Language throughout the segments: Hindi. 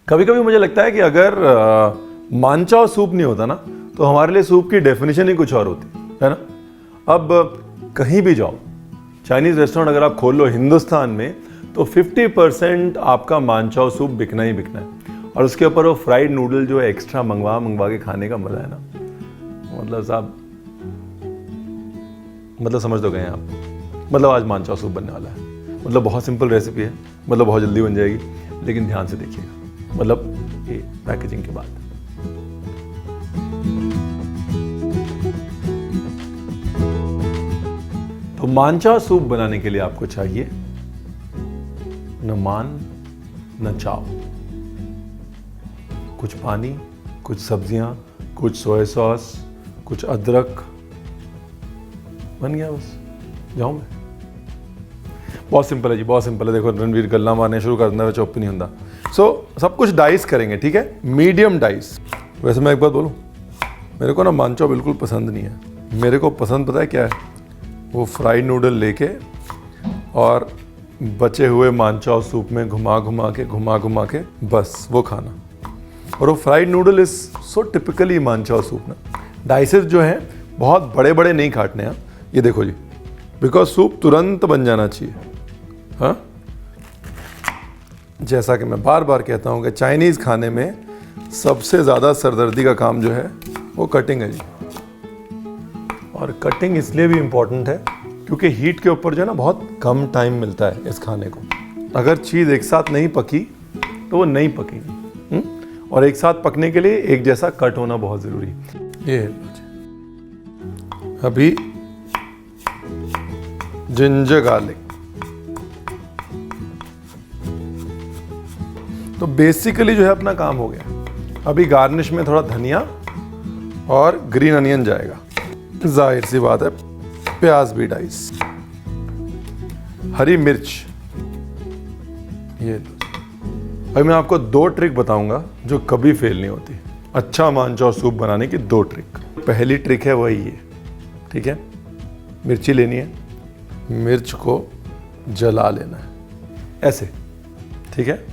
कभी कभी मुझे लगता है कि अगर मानचाओ सूप नहीं होता ना तो हमारे लिए सूप की डेफिनेशन ही कुछ और होती है ना। अब कहीं भी जाओ, चाइनीज रेस्टोरेंट अगर आप खोल लो हिंदुस्तान में तो 50% आपका मानचाओ सूप बिकना ही बिकना है। और उसके ऊपर वो फ्राइड नूडल जो है एक्स्ट्रा मंगवा के खाने का मजा है ना, मतलब साहब, मतलब समझ तो गए आप। मतलब आज मानचाओ सूप बनने वाला है, मतलब बहुत सिंपल रेसिपी है, मतलब बहुत जल्दी बन जाएगी, लेकिन ध्यान से देखिएगा, मतलब ये पैकेजिंग के बाद। तो मानचाओ सूप बनाने के लिए आपको चाहिए न मान न चाव, कुछ पानी, कुछ सब्जियां, कुछ सोया सॉस, कुछ अदरक, बन गया बस। जाऊं मैं? बहुत सिंपल है जी, बहुत सिंपल है। देखो रणवीर गल्ला मारने शुरू कर देना, चुप नहीं होता। सब कुछ डाइस करेंगे, ठीक है, मीडियम डाइस। वैसे मैं एक बात बोलूं, मेरे को ना मानचाओ बिल्कुल पसंद नहीं है। मेरे को पसंद पता है क्या है? वो फ्राइड नूडल लेके और बचे हुए मानचाओ सूप में घुमा घुमा के बस वो खाना। और वो fried noodle is so typically Manchow soup ना। डाइसेस जो है बहुत बड़े बड़े नहीं काटने हैं, ये देखो जी, बिकॉज सूप तुरंत बन जाना चाहिए। हाँ, जैसा कि मैं बार बार कहता हूँ कि चाइनीज़ खाने में सबसे ज़्यादा सरदर्दी का काम जो है वो कटिंग है जी। और कटिंग इसलिए भी इम्पॉर्टेंट है क्योंकि हीट के ऊपर जो है ना बहुत कम टाइम मिलता है इस खाने को। अगर चीज़ एक साथ नहीं पकी तो वो नहीं पकेगी। और एक साथ पकने के लिए एक जैसा कट होना बहुत ज़रूरी है। ये अभी जिंजर गार्लिक, तो बेसिकली जो है अपना काम हो गया। अभी गार्निश में थोड़ा धनिया और ग्रीन अनियन जाएगा। जाहिर सी बात है प्याज भी डाइस, हरी मिर्च। ये अभी मैं आपको 2 ट्रिक बताऊंगा जो कभी फेल नहीं होती अच्छा मानचाओ सूप बनाने की। 2 ट्रिक। पहली ट्रिक है वही है, ठीक है, मिर्ची लेनी है, मिर्च को जला लेना है ऐसे, ठीक है,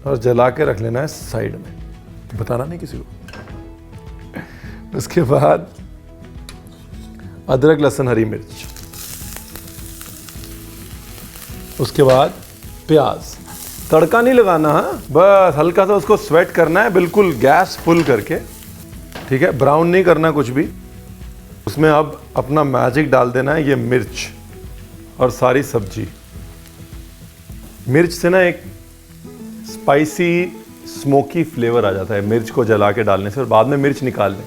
और जला के रख लेना है साइड में, बताना नहीं किसी को। उसके बाद अदरक लहसुन हरी मिर्च, उसके बाद प्याज। तड़का नहीं लगाना, हाँ, बस हल्का सा उसको स्वेट करना है, बिल्कुल गैस फुल करके, ठीक है, ब्राउन नहीं करना कुछ भी। उसमें अब अपना मैजिक डाल देना है, ये मिर्च और सारी सब्जी। मिर्च से ना एक स्पाइसी स्मोकी फ्लेवर आ जाता है मिर्च को जला के डालने से। और बाद में मिर्च निकाल लें,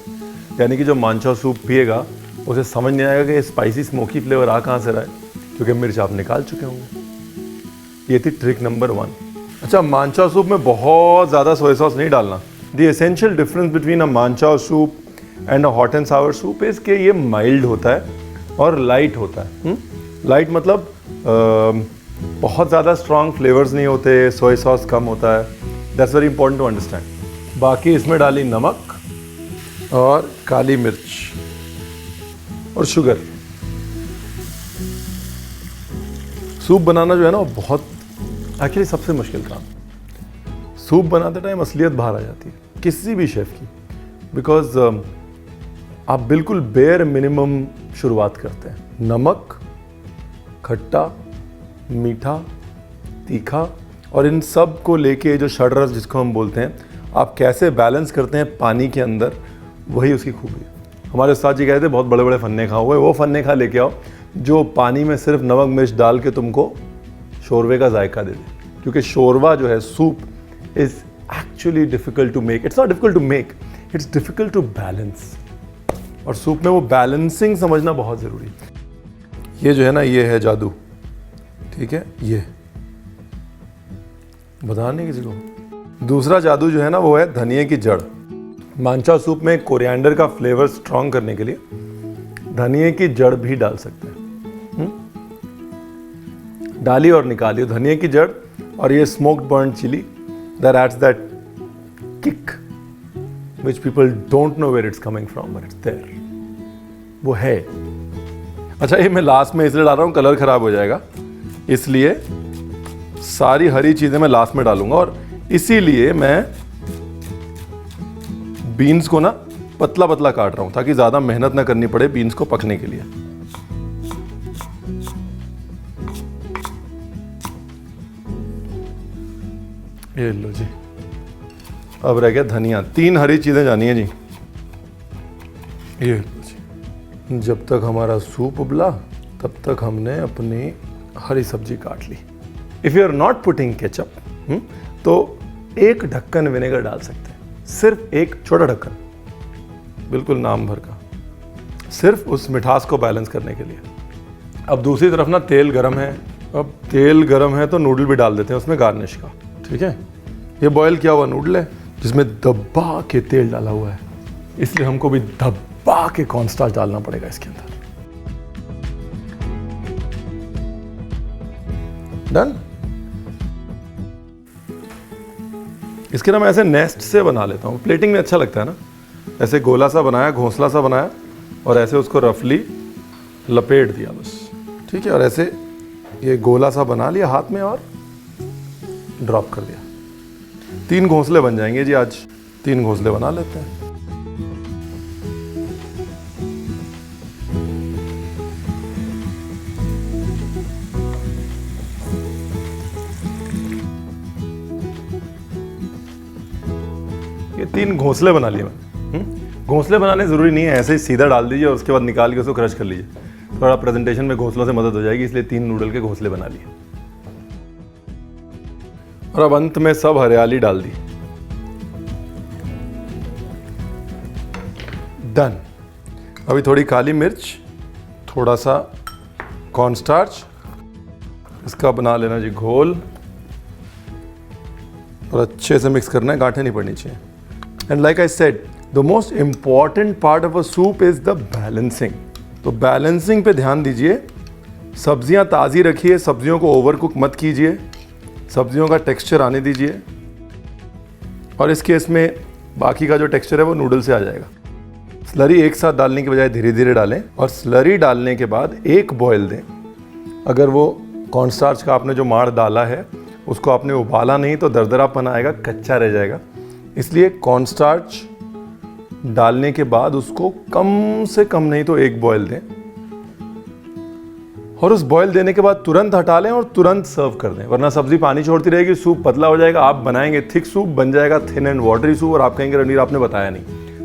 यानी कि जो मानचाओ सूप पिएगा उसे समझ नहीं आएगा कि ये स्पाइसी स्मोकी फ्लेवर आ कहाँ से रहा है, क्योंकि मिर्च आप निकाल चुके होंगे। ये थी ट्रिक नंबर 1। अच्छा, मानचाओ सूप में बहुत ज़्यादा सोया सॉस नहीं डालना। The essential difference between a Manchow soup and a hot and sour soup is कि ये माइल्ड होता है और लाइट होता है। लाइट मतलब बहुत ज़्यादा स्ट्रॉन्ग फ्लेवर्स नहीं होते, सोया सॉस कम होता है। That's very important to understand. बाकी इसमें डाली नमक और काली मिर्च और शुगर। सूप बनाना जो है ना वो बहुत एक्चुअली सबसे मुश्किल काम। सूप बनाते टाइम असलियत बाहर आ जाती है किसी भी शेफ की, बिकॉज आप बिल्कुल बेयर मिनिमम शुरुआत करते हैं। नमक, खट्टा, मीठा, तीखा, और इन सब को लेके जो षड्रस जिसको हम बोलते हैं, आप कैसे बैलेंस करते हैं पानी के अंदर, वही उसकी खूबी है। हमारे उस्ताद जी कहते थे बहुत बड़े बड़े फन्ने खाओ, वो फन्ने खा लेके आओ जो पानी में सिर्फ नमक मिर्च डाल के तुमको शोरवे का जायका दे दे। क्योंकि शोरवा जो है, soup, is actually difficult to make. It's not difficult to make, it's difficult to balance. और सूप में वो बैलेंसिंग समझना बहुत ज़रूरी है। ये जो है ना, ये है जादू, ठीक है, ये बता नहीं किसी को। दूसरा जादू जो है ना वो है धनिए की जड़। मानचाओ सूप में कोरिएंडर का फ्लेवर स्ट्रॉन्ग करने के लिए धनिए की जड़ भी डाल सकते हैं। डाली और निकाली धनिए की जड़ और ये smoked burn chilli, that adds that kick which people don't know where it's coming from, but it's there. वो है। अच्छा, ये मैं लास्ट में इसलिए डाल रहा हूँ, कलर खराब हो जाएगा इसलिए सारी हरी चीज़ें मैं लास्ट में डालूंगा और इसीलिए मैं बीन्स को ना पतला पतला काट रहा हूं ताकि ज़्यादा मेहनत ना करनी पड़े बीन्स को पकने के लिए। ये लो जी, अब रह गया धनिया। 3 हरी चीज़ें जानी है जी। ये लो जी, जब तक हमारा सूप उबला तब तक हमने अपनी हरी सब्जी काट ली। If you are not putting ketchup तो एक ढक्कन विनेगर डाल सकते हैं, सिर्फ एक छोटा ढक्कन, बिल्कुल नाम भर का, सिर्फ उस मिठास को बैलेंस करने के लिए। अब दूसरी तरफ ना तेल गरम है, अब तेल गरम है तो नूडल भी डाल देते हैं उसमें गार्निश का। ठीक है, ये बॉयल किया हुआ नूडल है जिसमें दबा के तेल डाला हुआ है, इसलिए हमको भी दबा के कॉर्नस्टार्च डालना पड़ेगा इसके अंदर। डन। इसके ना मैं ऐसे नेस्ट से बना लेता हूँ, प्लेटिंग में अच्छा लगता है ना। ऐसे गोला सा बनाया, घोंसला सा बनाया और ऐसे उसको रफली लपेट दिया बस। ठीक है, और ऐसे ये गोला सा बना लिया हाथ में और ड्रॉप कर दिया। 3 घोंसले बन जाएंगे जी आज। 3 घोंसले बना लेते हैं। ये 3 घोंसले बना लिए मैंने। घोंसले बनाने ज़रूरी नहीं है, ऐसे ही सीधा डाल दीजिए और उसके बाद निकाल के उसको क्रश कर लीजिए। थोड़ा प्रेजेंटेशन में घोंसलों से मदद हो जाएगी, इसलिए 3 नूडल के घोंसले बना लिए। और अब अंत में सब हरियाली डाल दी। डन। अभी थोड़ी काली मिर्च, थोड़ा सा कॉर्नस्टार्च, इसका बना लेना जी घोल और अच्छे से मिक्स करना है, गांठें नहीं पड़नी चाहिए। And like I said, the most important part of a soup is the balancing. तो बैलेंसिंग पे ध्यान दीजिए। सब्जियां ताज़ी रखिए, सब्जियों को ओवर कुक मत कीजिए, सब्जियों का टेक्सचर आने दीजिए। और इस केस में बाकी का जो टेक्सचर है वो नूडल से आ जाएगा। स्लरी एक साथ डालने के बजाय धीरे धीरे डालें और स्लरी डालने के बाद एक बॉयल दें। अगर वो कॉर्नस्टार्च का आपने जो माड़ डाला है उसको आपने उबाला नहीं तो दरदरापन आएगा, कच्चा रह जाएगा। इसलिए कॉर्नस्टार्च डालने के बाद उसको कम से कम नहीं तो एक बॉयल दें और उस बॉयल देने के बाद तुरंत हटा लें और तुरंत सर्व कर दें, वरना सब्जी पानी छोड़ती रहेगी, सूप पतला हो जाएगा। आप बनाएंगे थिक सूप, बन जाएगा थिन एंड वाटरी सूप और आप कहेंगे रणवीर आपने बताया नहीं।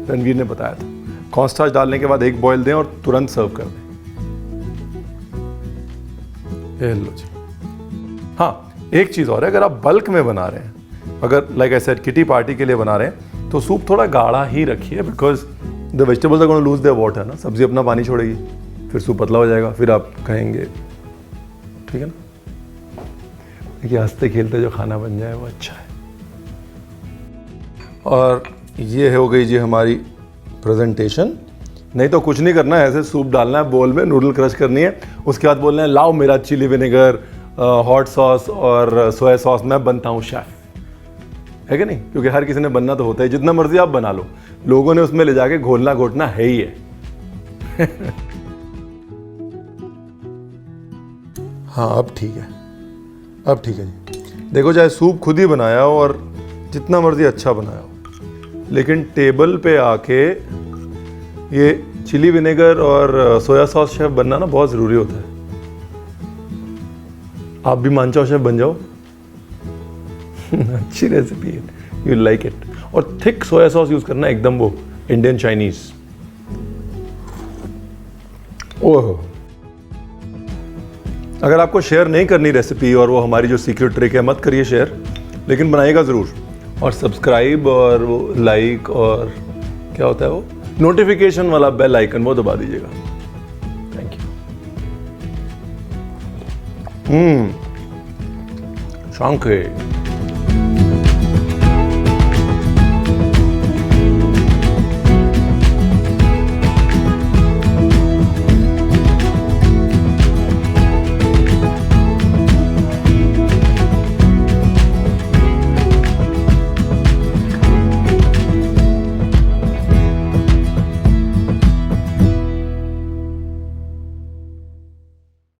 रणवीर ने बताया था। कॉर्नस्टार्च डालने के बाद एक बॉयल दें और तुरंत सर्व कर दें। ये लो जी। हाँ, एक चीज़ और है, अगर आप बल्क में बना रहे हैं, अगर like I said kitty party के लिए बना रहे हैं तो सूप थोड़ा गाढ़ा ही रखिए, because the vegetables are gonna lose their water ना। सब्जी अपना पानी छोड़ेगी, फिर सूप पतला हो जाएगा, फिर आप कहेंगे, ठीक है ना, देखिए हंसते खेलते जो खाना बन जाए वो अच्छा है। और ये हो गई जी हमारी प्रेजेंटेशन। नहीं तो कुछ नहीं करना है, ऐसे सूप डालना है बोल में, नूडल क्रश करनी है, उसके बाद बोलना है लाओ मेरा चिली विनेगर, हॉट सॉस और सोया सॉस, मैं बनता हूँ शेफ, है कि नहीं? क्योंकि हर किसी ने बनना तो होता है, जितना मर्जी आप बना लो, लोगों ने उसमें ले जाके घोलना घोटना है ही है। हाँ अब ठीक है, अब ठीक है जी। देखो, चाहे सूप खुद ही बनाया हो और जितना मर्जी अच्छा बनाया हो, लेकिन टेबल पे आके ये चिली विनेगर और सोया सॉस शेफ बनना ना बहुत ज़रूरी होता है। आप भी मानचाओ शेफ बन जाओ। अच्छी रेसिपी है, यू लाइक इट। और थिक सोया सॉस यूज़ करना एकदम वो इंडियन चाइनीज़। ओह, अगर आपको शेयर नहीं करनी रेसिपी और वो हमारी जो सीक्रेट ट्रिक है, मत करिए शेयर, लेकिन बनाइएगा ज़रूर। और सब्सक्राइब और वो लाइक और क्या होता है वो नोटिफिकेशन वाला बेल आइकन वो दबा दीजिएगा। Thank you. शांखे।